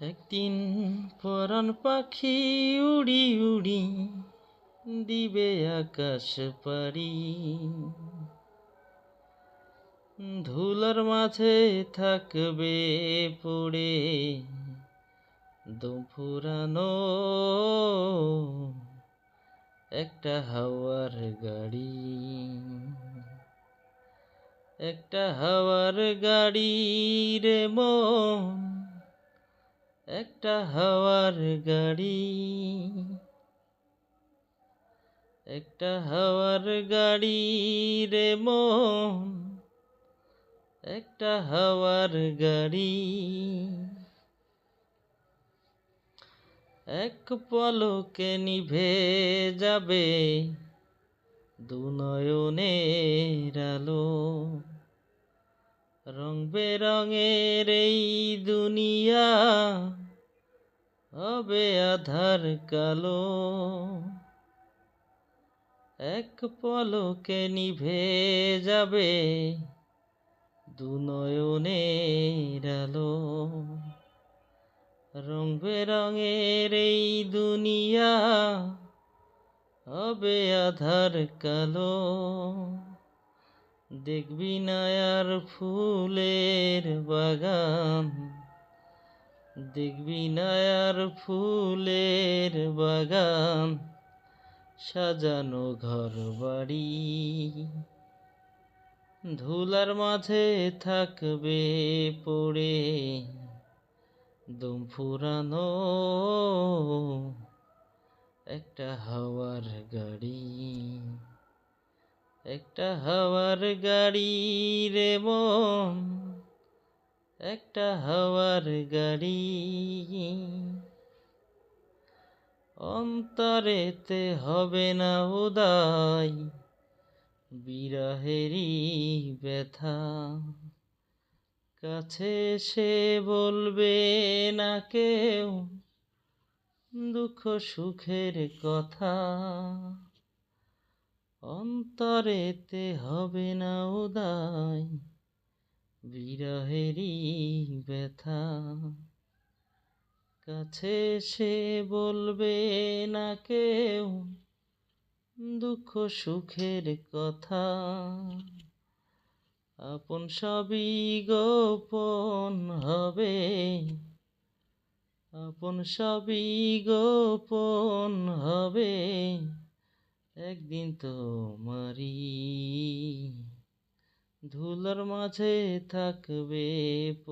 একদিন পরাণ পাখি উড়ি উড়ি দিবে আকাশ পাড়ি, ধুলার মাঝে থাকবে পড়ে দম ফুরানো একটা হাওয়ার গাড়ি, একটা হাওয়ার গাড়ি রে মন, একটা হাওয়ার গাড়ি, একটা হাওয়ার গাড়ি রে মন, একটা হাওয়ার গাড়ি। এক পলকে নিভে যাবে দু নয়নের আলো, রং বেরঙের এই দুনিয়া হবে আধার কালো। এক পলকে নিভে যাবে দু নয়নের আলো, রং বেরঙের এই দুনিয়া হবে আধার কালো। দেখবি না আর ফুলের বাগান, দেখবি না আর ফুলের বাগান, সাজানো ঘর বাড়ি, ধুলার মাঝে থাকবে পড়ে দম ফুরানো একটা হাওয়ার গাড়ি, একটা হাওয়ার গাড়ি রে মন, একটা হাওয়ার গাড়ি। অন্তরেতে হবে না উদাই বিরহেরই ব্যথা, কাছে সে বলবে না কেউ দুঃখ সুখের কথা। অন্তরেতে হবে না উদাই বিরহেরই ব্যথা, কাছে সে বলবে না কেউ দুঃখ সুখের কথা। আপন সবই গোপন হবে, আপন সবই গোপন হবে, একদিন তোমারই ধুলার মাঝে থাকবে।